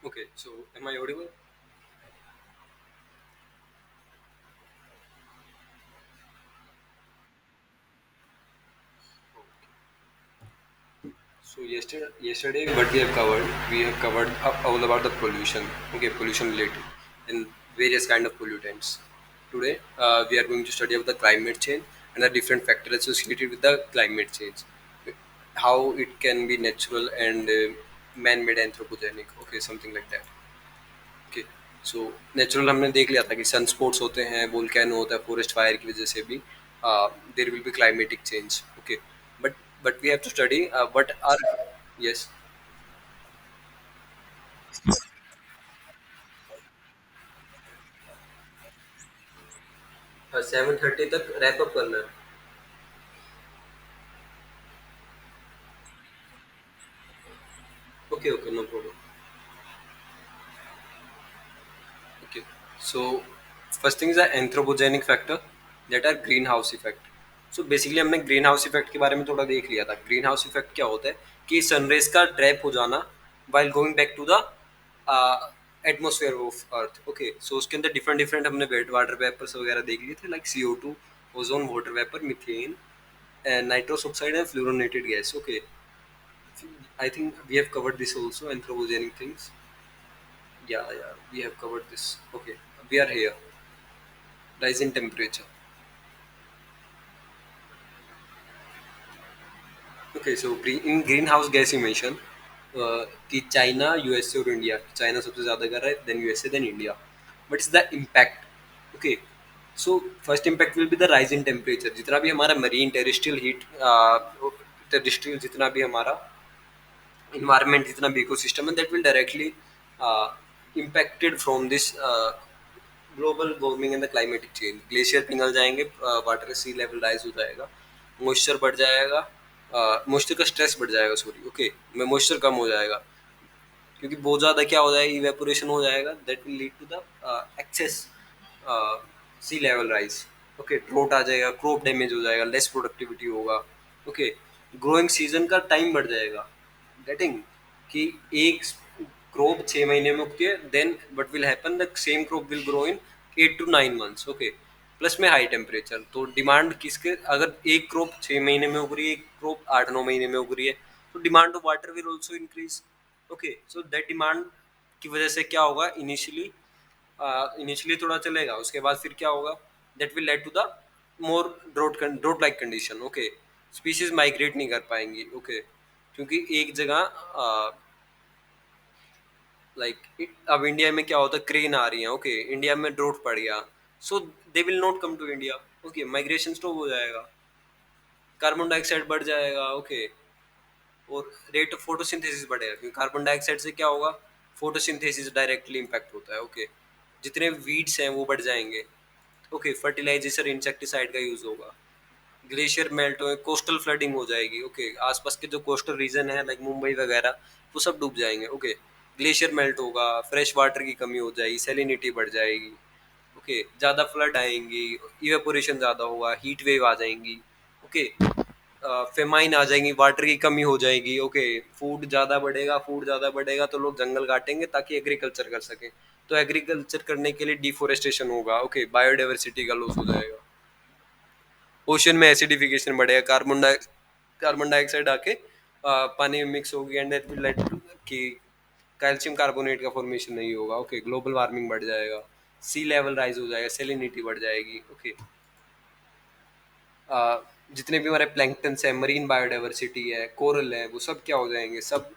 Okay, so am I audible? So yesterday, what we have covered all about the pollution. Okay, pollution related and various kind of pollutants. Today, we are going to study about the climate change and the different factors associated with the climate change, how it can be natural and man-made anthropogenic. Okay, something like that. Okay so natural हमने देख लिया था कि सन sports होते हैं volcano होता है forest fire की वजह से भी there will be climatic change okay but we have to study what are yes 7:30 तक रैप अप करना है okay okay no problem Okay. So first thing is the anthropogenic factor that are green house effect. So basically हमने green house effect के बारे में थोड़ा देख लिया था. ग्रीन हाउस इफेक्ट क्या होता है कि सनरेज का ट्रैप हो जाना while going back to the atmosphere of earth. Okay so उसके अंदर डिफरेंट डिफरेंट हमने वेट वाटर वेपर्स वगैरह देख लिए थे like CO2, ozone, water vapour, methane, nitrous oxide and fluorinated gas. Okay I think we have covered this also anthropogenic things. Yeah, we have covered this. Okay, we are here. Rise in temperature. Okay, so in greenhouse gas emission, कि China, USA और India. China सबसे ज़्यादा कर रहा है, then USA, then India. But is the impact. Okay so first impact will be the rise in temperature. जितना भी हमारा मरीन टेरेस्ट्रियल हीट, टेरेस्ट्रियल जितना भी हमारा environment जितना भी इकोसिस्टम है that will directly impacted from this global warming and the climatic change. Glacier पिघल जाएंगे, वाटर सी लेवल राइज हो जाएगा, मॉइस्चर बढ़ जाएगा, मॉइस्चर का स्ट्रेस बढ़ जाएगा, सॉरी ओके में मॉइस्चर कम हो जाएगा क्योंकि बहुत ज़्यादा क्या हो जाएगा इवेपोरेशन हो जाएगा that will lead to the excess sea level rise. Okay drought आ जाएगा, क्रॉप डैमेज हो जाएगा, लेस प्रोडक्टिविटी होगा. ओके ग्रोइंग सीजन का टाइम बढ़ जाएगा. गेटिंग कि एक क्रॉप 6 महीने में उगती है then what will happen the same crop will grow in 8 to 9 months. Okay plus में हाई टेम्परेचर तो डिमांड किसके, अगर एक क्रॉप 6 महीने में उग रही है, एक क्रॉप 8-9 महीने में उग रही है, तो demand of water will also increase. Okay so that demand की वजह से क्या होगा, इनिशियली थोड़ा चलेगा, उसके बाद फिर क्या होगा, that will lead to the more drought like condition. Okay species migrate नहीं कर पाएंगी. ओके क्योंकि एक जगह लाइक अब इंडिया में क्या होता है, क्रेन आ रही है. ओके इंडिया में ड्रोट पड़ गया, so they will not come to India. Okay migration stop हो जाएगा, कार्बन डाइऑक्साइड बढ़ जाएगा. ओके और रेट ऑफ फोटोसिंथेसिस बढ़ेगा क्योंकि कार्बन डाइऑक्साइड से क्या होगा, फोटोसिंथेसिस डायरेक्टली इम्पैक्ट होता है. ओके जितने वीड्स हैं वो बढ़ जाएंगे. ओके फर्टिलाइजेशन इंसेक्टिसाइड का यूज होगा, ग्लेशियर मेल्ट हो, कोस्टल फ्लडिंग हो जाएगी. ओके आसपास के जो कोस्टल रीजन है लाइक मुंबई वगैरह वो सब डूब जाएंगे. ओके ग्लेशियर मेल्ट होगा, फ्रेश वाटर की कमी हो जाएगी, सेलिनिटी बढ़ जाएगी. ओके ज़्यादा फ्लड आएंगी, इवेपोरेशन ज़्यादा होगा, हीट वेव आ जाएंगी. ओके फेमाइन आ जाएंगी, वाटर की कमी हो जाएगी. ओके फूड ज़्यादा बढ़ेगा तो लोग जंगल काटेंगे ताकि एग्रीकल्चर कर सकें. तो एग्रीकल्चर करने के लिए डिफोरेस्टेशन होगा. ओके बायोडाइवर्सिटी का लॉस हो जाएगा, ओशन में एसिडिफिकेशन बढ़ेगा, कार्बन डाइऑक्साइड आके पानी में मिक्स होगी and that will lead to कि कैल्शियम कार्बोनेट का फॉर्मेशन नहीं होगा. ओके ग्लोबल वार्मिंग बढ़ जाएगा, सी लेवल राइज हो जाएगा, सेलिनिटी बढ़ जाएगी. ओके जितने भी हमारे प्लैंक्टन्स है, मरीन बायोडाइवर्सिटी है, कोरल है, वो सब क्या हो जाएंगे, सब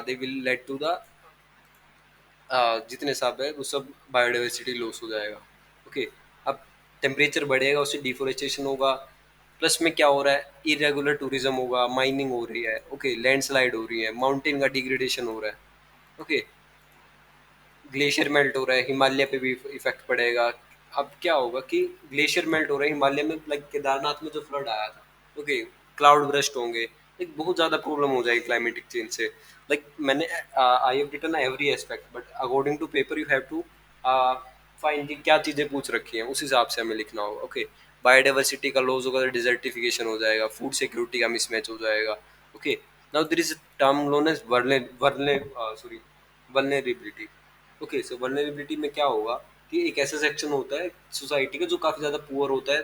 they will lead to the जितने सब है वो सब बायोडाइवर्सिटी लॉस हो जाएगा. ओके अब टेम्परेचर बढ़ेगा, उससे डिफोरेस्टेशन होगा, प्लस में क्या हो रहा है, इरेगुलर टूरिज्म होगा, माइनिंग हो रही है. ओके लैंडस्लाइड हो रही है, माउंटेन का डिग्रेडेशन हो रहा है. ओके ग्लेशियर मेल्ट हो रहा है, हिमालय पे भी इफेक्ट पड़ेगा. अब क्या होगा कि ग्लेशियर मेल्ट हो रहा है हिमालय में, लाइक केदारनाथ में जो फ्लड आया था. ओके क्लाउड ब्रस्ट होंगे, लाइक बहुत ज़्यादा प्रॉब्लम हो जाएगी क्लाइमेटिक चेंज से. लाइक मैंने I have written every aspect but according to paper you have to find कि क्या चीज़ें पूछ रखी हैं, उस हिसाब से हमें लिखना होगा. ओके बायोडाइवर्सिटी का लॉस होगा, डिजर्टिफिकेशन हो जाएगा, फूड सिक्योरिटी का मिसमैच हो जाएगा. Okay now there is term known as वर्ले वर्ले sorry vulnerability. Okay, so vulnerability में क्या होगा कि एक ऐसा सेक्शन होता है सोसाइटी का जो काफ़ी ज़्यादा पुअर होता है,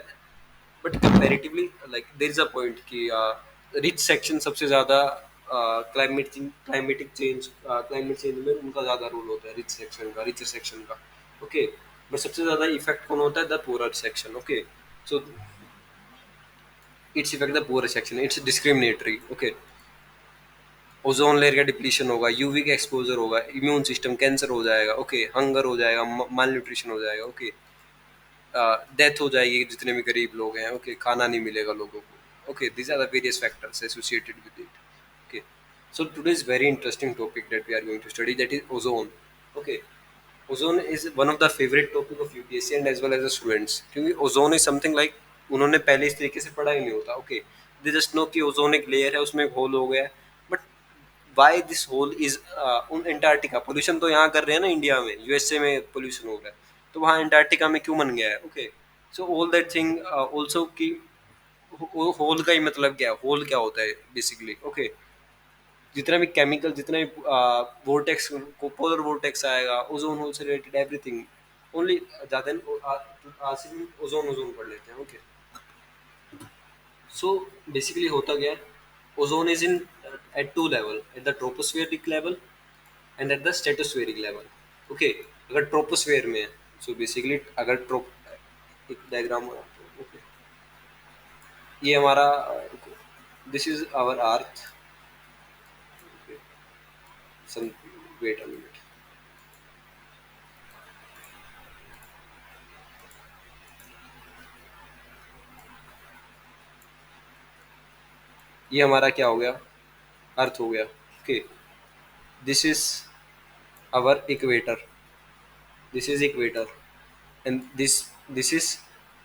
but comparatively like there is a point कि रिच सेक्शन सबसे ज़्यादा क्लाइमेटिक चेंज में उनका ज़्यादा रोल होता है, रिच सेक्शन का, रिचर सेक्शन का। ओके, बट सबसे ज़्यादा इफेक्ट कौन होता है? The poor section. Okay, so its effect the poor section, it's discriminatory. Okay, ozone layer का डिप्लीशन होगा, यूवी का एक्सपोजर होगा, इम्यून सिस्टम, कैंसर हो जाएगा। ओके, हंगर हो जाएगा, माल न्यूट्रिशन हो जाएगा। ओके, डेथ हो जाएगी जितने भी गरीब लोग हैं। ओके, खाना नहीं मिलेगा लोगों को। Okay, these are the various factors associated with it. Okay, so today's very interesting topic that we are going to study, that is ozone. Okay, ozone is one of the favourite topic of UPSC and as well as the students, क्योंकि ozone is something like उन्होंने पहले इस तरीके से पढ़ा ही नहीं होता। ओके, दे जस्ट नो कि ओजोन एक लेयर है, उसमें एक होल हो गया है। But why this hole is in Antarctica, pollution तो यहाँ कर रहे हैं ना इंडिया में, यूएसए में पोल्यूशन हो रहा है, तो वहाँ एंटार्क्टिका में क्यों बन गया है? Okay, so all that thing also कि होल का ही मतलब क्या है, होल क्या होता है बेसिकली। ओके, जितना भी केमिकल, जितना भी वोर्टेक्स, पोलर वोर्टेक्स आएगा, ओजोन होल से रिलेटेड एवरीथिंग, ओनली ज़्यादा आज से भी ओजोन ओजोन पढ़ लेते हैं। ओके, सो बेसिकली होता क्या है, ozone is in at two level, at the tropospheric level and at the stratospheric level. Okay, अगर ट्रोपोस्फेयर में है, सो बेसिकली अगर ट्रोप, एक डायग्राम, ओके, ये हमारा, this is our earth. Some, wait a minute, ये हमारा क्या हो गया? अर्थ हो गया। Okay, this is our equator, this is equator and this is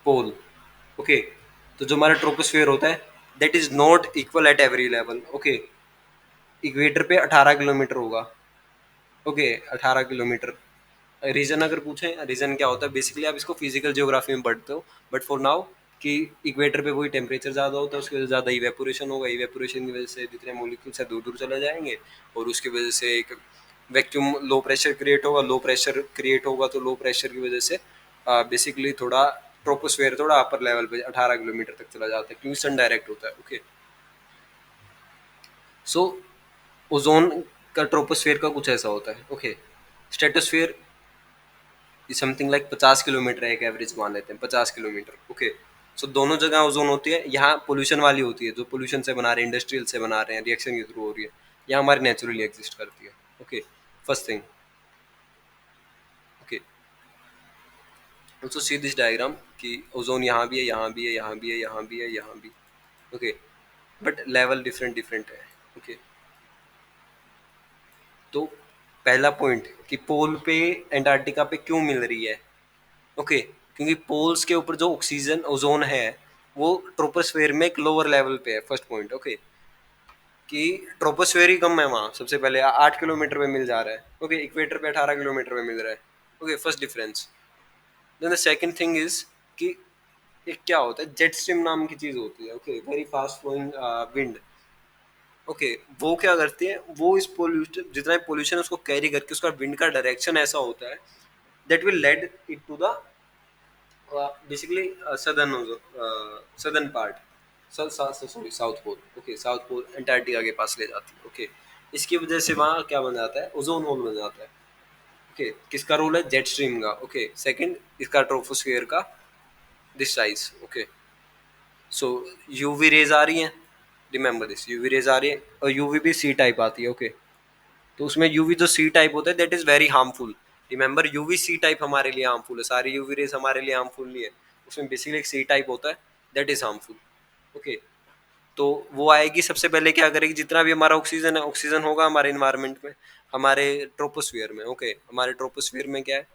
pole. Okay, तो जो हमारा ट्रोपोस्फेयर होता है, that is not equal at every level. Okay, equator पे 18 किलोमीटर होगा। Okay, 18 kilometre. रीजन अगर पूछें, रीजन क्या होता है, बेसिकली आप इसको फिजिकल जियोग्राफी में पढ़ते हो, बट फॉर नाउ कि इक्वेटर पे वही टेम्परेचर ज़्यादा होता है, उसकी वजह से ज़्यादा इवेपोरेशन होगा, इवेपोरेशन की वजह से जितने मोलिक्यूल्स है दूर दूर चले जाएंगे, और उसकी वजह से एक वैक्यूम, लो प्रेशर क्रिएट होगा, लो प्रेशर क्रिएट होगा, तो लो प्रेशर की वजह से बेसिकली थोड़ा ट्रोपोस्फेयर थोड़ा अपर लेवल पे 18 किलोमीटर तक चला जाता है, क्योंकि सन डायरेक्ट होता है। ओके, सो ओजोन का ट्रोपोस्फेयर का कुछ ऐसा होता है। Okay, stratosphere something like 50 kilometre है, एक एवरेज मान लेते हैं 50 किलोमीटर। ओके, सो दोनों जगह ओजोन होती है, यहाँ पोल्यूशन वाली होती है, जो पोल्यूशन से बना रहे हैं, इंडस्ट्रियल से बना रहे हैं, रिएक्शन के थ्रू हो रही है, यहाँ हमारी नेचुरली एग्जिस्ट करती है। Okay, first thing. Okay, also see this diagram कि ओजोन यहाँ भी है, यहाँ भी है, यहाँ भी है, यहाँ भी है, यहाँ भी। Okay, but level different different है। ओके, तो पहला पॉइंट कि पोल पे, एंटार्क्टिका पे क्यों मिल रही है? ओके, क्योंकि पोल्स के ऊपर जो ऑक्सीजन ओजोन है, वो ट्रोपोस्फेयर में एक लोअर लेवल पे है। First point. ओके, कि ट्रोपोस्फेयर ही कम है वहाँ, सबसे पहले 8 किलोमीटर पे मिल जा रहा है। ओके, इक्वेटर पे 18 किलोमीटर पे मिल रहा है। Okay, first difference. Then the second thing is कि एक क्या होता है, जेट स्ट्रीम नाम की चीज होती है। Okay, very fast flowing wind. Okay, वो क्या करती है, वो इस पोल्यूशन, जितना भी पोल्यूशन है उसको कैरी करके, उसका विंड का डायरेक्शन ऐसा होता है that will lead it to the basically southern part, sorry south pole. Okay, south pole Antarctica के पास ले जाती है। ओके, इसकी वजह से वहाँ क्या बन जाता है, ओजोन होल बन जाता है। ओके, किसका रोल है? जेट स्ट्रीम का। ओके, सेकंड इसका ट्रोपोस्फियर का this size. Okay, so UV rays आ रही हैं, रिमेंबर दिस, यूवी रेज आ रही है, और यूवी भी सी टाइप आती है। ओके, तो उसमें यूवी जो सी टाइप होता है that is very harmful. Remember, UV C type हमारे लिए हार्मफुल है, सारी यूवी रेस हमारे लिए हार्मफुल नहीं है, उसमें बेसिकली एक सी टाइप होता है दैट इज हार्मफुल। ओके, तो वो आएगी सबसे पहले, क्या करेगी, जितना भी हमारा ऑक्सीजन है, ऑक्सीजन होगा हमारे इन्वायरमेंट में, हमारे ट्रोपोस्फियर में। ओके, हमारे ट्रोपोस्फियर में क्या है,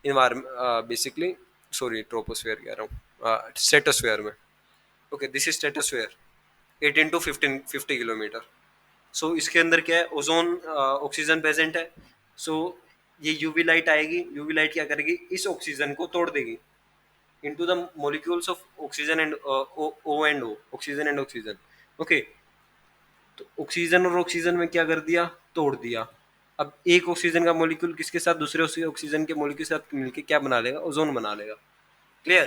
इन्वायरमेंट बेसिकली, सॉरी ट्रोपोस्फियर कह रहा हूँ, स्ट्रेटोस्फियर में। Okay, this is stratosphere 18 to 50 kilometre. So इसके अंदर क्या है, ओजोन, ऑक्सीजन प्रेजेंट है। सो ये यूवी लाइट आएगी, यूवी लाइट क्या करेगी, इस ऑक्सीजन को तोड़ देगी into the molecules of oxygen and O and O, oxygen and oxygen. Okay, तो ऑक्सीजन और ऑक्सीजन में क्या कर दिया, तोड़ दिया। अब एक ऑक्सीजन का मॉलिक्यूल किसके साथ दूसरे ऑक्सीजन के मॉलिक्यूल के साथ मिलके क्या बना लेगा, ओजोन बना लेगा। क्लियर?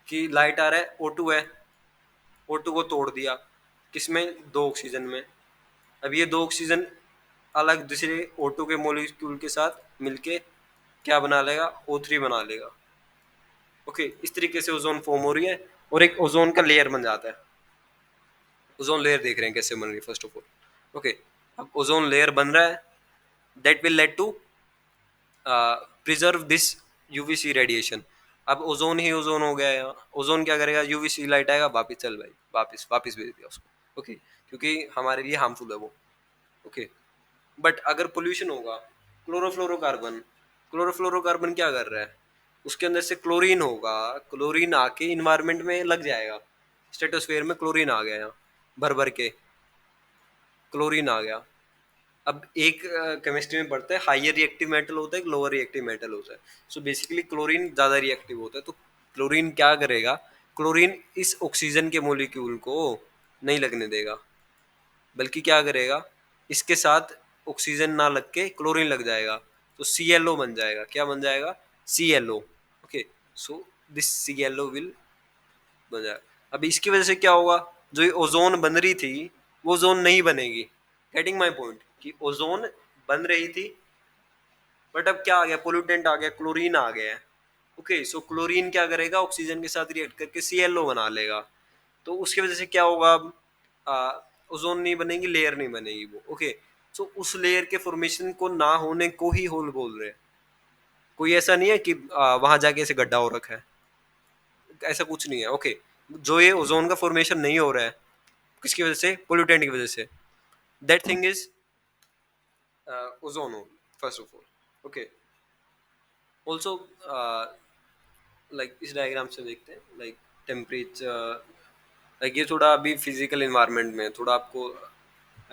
कि लाइट आ रहा है, O2 है, O2 को तोड़ दिया किसमें, दो ऑक्सीजन में। अब ये दो ऑक्सीजन अलग दूसरे O2 के मॉलिक्यूल के साथ मिलके क्या बना लेगा, O3 बना लेगा। ओके, इस तरीके से ओजोन फॉर्म हो रही है और एक ओजोन का लेयर बन जाता है। ओजोन लेयर देख रहे हैं कैसे बन रही है फर्स्ट ऑफ ऑल। ओके, अब ओजोन लेयर बन रहा है, that will lead to preserve this UVC radiation. अब ओजोन ही ओजोन हो गया यहाँ। ओजोन क्या करेगा, यूवीसी लाइट आएगा, वापिस चल भाई, वापिस वापिस भेज दिया उसको। ओके, क्योंकि हमारे लिए हार्मफुल है वो। ओके, बट अगर पोल्यूशन होगा, क्लोरोफ्लोरोकार्बन, क्लोरोफ्लोरोकार्बन क्या कर रहा है, उसके अंदर से क्लोरीन होगा, क्लोरीन आके इन्वायरमेंट में लग जाएगा। स्ट्रेटोस्फेयर में क्लोरीन आ गया यहाँ, भर भर के क्लोरीन आ गया। अब एक केमिस्ट्री में पढ़ते हैं, हाइयर रिएक्टिव मेटल होता है, एक लोअर रिएक्टिव मेटल होता है। सो बेसिकली क्लोरीन ज़्यादा रिएक्टिव होता है। तो क्लोरीन क्या करेगा, क्लोरीन इस ऑक्सीजन के मोलिक्यूल को नहीं लगने देगा, बल्कि क्या करेगा, इसके साथ ऑक्सीजन ना लग के क्लोरीन लग जाएगा, तो ClO बन जाएगा। क्या बन जाएगा, ClO। Okay, so this ClO will बन जाएगा। अब इसकी वजह से क्या होगा, जो ये ओजोन बन रही थी वो ओजोन नहीं बनेगी। गेटिंग माई पॉइंट, कि ओजोन बन रही थी, बट अब क्या आ गया, पोल्यूटेंट आ गया, क्लोरीन आ गया है। ओके, सो क्लोरीन क्या करेगा, ऑक्सीजन के साथ रिएक्ट करके ClO बना लेगा। तो उसकी वजह से क्या होगा, ओजोन नहीं बनेगी, लेयर नहीं बनेगी वो। ओके, सो उस लेयर के फॉर्मेशन को ना होने को ही होल बोल रहे हैं। कोई ऐसा नहीं है कि वहां जाके ऐसे गड्ढा हो रखा है, ऐसा कुछ नहीं है। ओके, जो ये ओजोन का फॉर्मेशन नहीं हो रहा है, किसकी वजह से, पोल्यूटेंट की वजह से, that thing is ozone hole first of all. Okay, also like इस डायग्राम से देखते हैं, लाइक टेम्परेचर, लाइक ये थोड़ा अभी फिजिकल इन्वायरमेंट में थोड़ा आपको,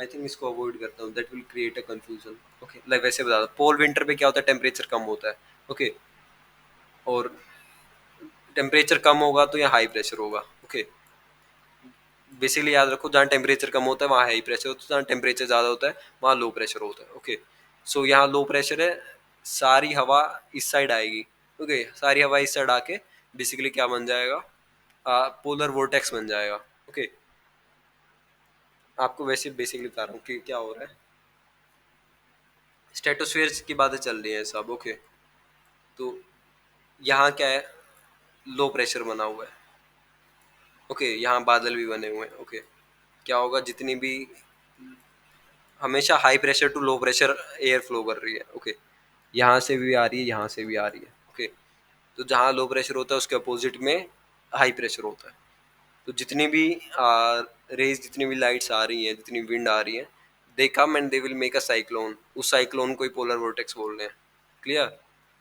आई थिंक इसको अवॉइड करता हूँ, that will create a confusion. Okay, like वैसे बता दो, पोल विंटर पे क्या होता है, टेम्परेचर कम होता है। ओके, और टेम्परेचर कम होगा तो यहाँ हाई प्रेशर होगा। ओके, बेसिकली याद रखो, जहाँ टेम्परेचर कम होता है वहाँ हाई प्रेशर होता है, जहाँ टेम्परेचर ज़्यादा होता है वहाँ लो प्रेशर होता है। ओके, सो यहाँ लो प्रेशर है, सारी हवा इस साइड आएगी। ओके, सारी हवा इस साइड आके बेसिकली क्या बन जाएगा, पोलर वोर्टेक्स बन जाएगा। ओके, आपको वैसे बेसिकली बता रहा हूँ कि क्या हो रहा है, स्ट्रेटोस्फेयर की बातें चल रही हैं सब। ओके, तो यहाँ क्या है, लो प्रेशर बना हुआ है। ओके, यहाँ बादल भी बने हुए हैं। ओके, क्या होगा, जितनी भी हमेशा high pressure to low pressure air flow कर रही है। ओके, यहाँ से भी आ रही है, यहाँ से भी आ रही है। ओके, तो जहाँ लो प्रेशर होता है उसके अपोजिट में हाई प्रेशर होता है। तो जितनी भी रेज, जितनी भी लाइट्स आ रही हैं, जितनी विंड आ रही है, they come and they will make a cyclone. उस साइक्लोन को ही पोलर वोर्टेक्स बोल रहे हैं। क्लियर?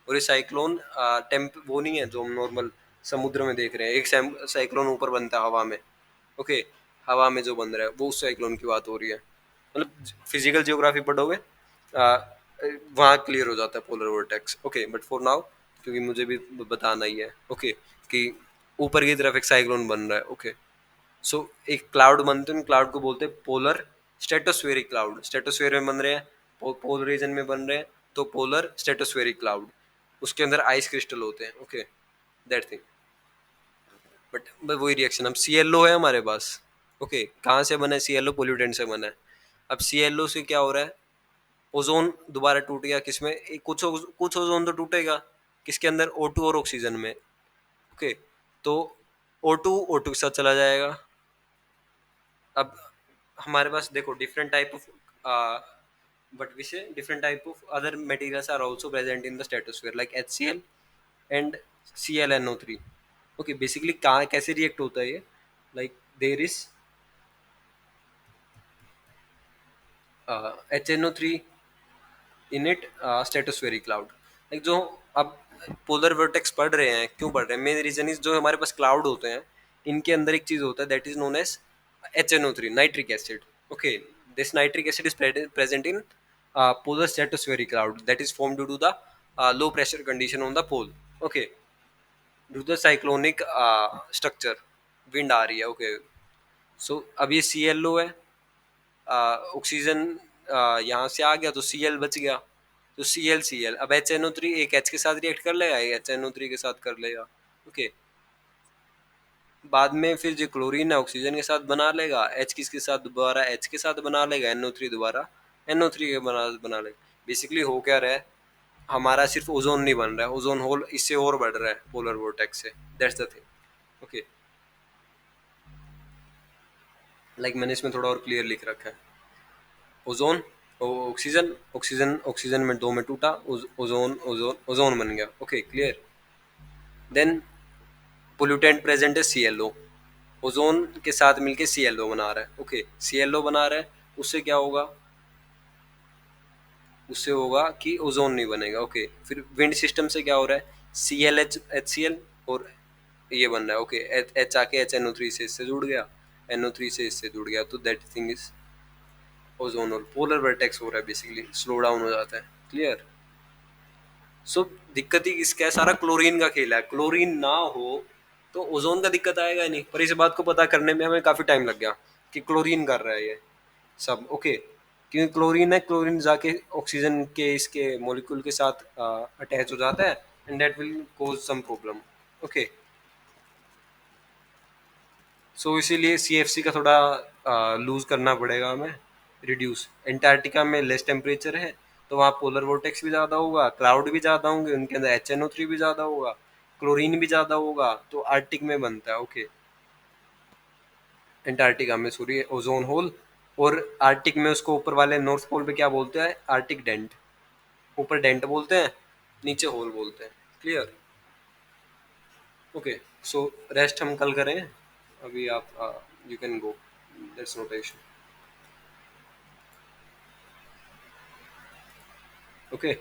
और ये साइक्लोन टेम्प वो नहीं है जो हम नॉर्मल समुद्र में देख रहे हैं, एक साइक्लोन ऊपर बनता है हवा में। ओके, हवा में जो बन रहा है वो उस साइक्लोन की बात हो रही है। मतलब फिजिकल जियोग्राफी पढ़ोगे वहाँ क्लियर हो जाता है polar vortex. Okay, but for now, क्योंकि मुझे भी बताना ही है। ओके, कि ऊपर की तरफ एक साइक्लोन बन रहा है। ओके, सो एक क्लाउड बनते हैं, क्लाउड को बोलते हैं पोलर स्ट्रेटोस्फेरिक क्लाउड। स्ट्रेटोस्फेयर में बन रहे हैं, पोलर रीजन में बन रहे हैं, तो पोलर स्ट्रेटोस्फेरिक क्लाउड। उसके अंदर आइस क्रिस्टल होते हैं। Okay, that thing. बट वही रिएक्शन, अब ClO है हमारे पास। ओके, कहाँ से बना है ClO, पोल्यूटेंट से बना है। अब ClO से क्या हो रहा है, ओजोन दोबारा टूट गया, किसमें, कुछ ओजोन तो टूटेगा, किसके अंदर, O2 और ऑक्सीजन में। ओके, तो O2 के साथ चला जाएगा। अब हमारे पास देखो डिफरेंट टाइप ऑफ बट विषय different type of other materials are also present in the stratosphere, like HCl and ClNO3। Okay, basically कहाँ कैसे रिएक्ट होता है ये, like there is HNO3 in it stratospheric cloud. Like जो अब polar vertex पढ़ रहे हैं, क्यों पढ़ रहे हैं, मेन रीजन इज जो हमारे पास क्लाउड होते हैं, इनके अंदर एक चीज होता है that is known as HNO3, nitric acid. Okay, this nitric acid is present in polar stratospheric cloud that is formed due to the low pressure condition on the pole. Okay, due to the cyclonic structure, wind आ रही है। Okay, सो अब ये ClO है, oxygen यहाँ से आ गया तो Cl बच गया। तो Cl अब HNO3 एक H के साथ रिएक्ट कर लेगा, एक HNO3 के साथ कर लेगा। ओके, बाद में फिर जो क्लोरीन है ऑक्सीजन के साथ बना लेगा, H किसके साथ दोबारा H के साथ बना लेगा, NO3 दोबारा NO3 के बना लेगा। बेसिकली हो क्या रहा है, हमारा सिर्फ ओजोन नहीं बन रहा है, ओजोन होल इससे और बढ़ रहा है पोलर वोर्टेक्स से। That's the thing. Okay, like मैंने इसमें थोड़ा और क्लियर लिख रखा है। ओजोन, ऑक्सीजन ऑक्सीजन ऑक्सीजन में दो में टूटा, ओजोन ओजोन ओजोन बन गया। Okay clear. Then pollutant present है ClO, ओजोन के साथ मिलके ClO बना रहा है। ओके, ClO बना रहा है, उससे क्या होगा, उससे होगा कि ओजोन नहीं बनेगा। ओके, फिर विंड सिस्टम से क्या हो रहा है, ClH HCl और ये बन रहा है। ओके, H आके HNO3 से इससे जुड़ गया, NO3 से इससे जुड़ गया, तो that thing is ozone hole. Polar vertex हो रहा है, बेसिकली स्लो डाउन हो जाता है। क्लियर। सो दिक्कत ही इसका है, सारा क्लोरीन का खेल है। क्लोरीन ना हो तो ओजोन का दिक्कत आएगा ही नहीं। पर इस बात को पता करने में हमें काफी टाइम लग गया कि क्लोरीन कर रहा है ये सब। ओके, क्योंकि क्लोरीन है, क्लोरीन जाके ऑक्सीजन के इसके मॉलिक्यूल के साथ अटैच हो जाता है, and that will cause some problem. Okay, so इसीलिए CFC का थोड़ा लूज करना पड़ेगा हमें, रिड्यूस। एंटार्क्टिका में लेस टेम्परेचर है, तो वहाँ पोलर वोर्टेक्स भी ज़्यादा होगा, क्लाउड भी ज़्यादा होंगे, उनके अंदर HNO3 भी ज़्यादा होगा, क्लोरीन भी ज़्यादा होगा, तो आर्टिक में बनता है। ओके, एंटार्क्टिका में सॉरी ओजोन होल, और आर्टिक में उसको ऊपर वाले नॉर्थ पोल पे क्या बोलते हैं, आर्टिक डेंट। ऊपर डेंट बोलते हैं, नीचे होल बोलते हैं। क्लियर। ओके, सो रेस्ट हम कल करें, अभी आप you can go, that's not issue. Okay.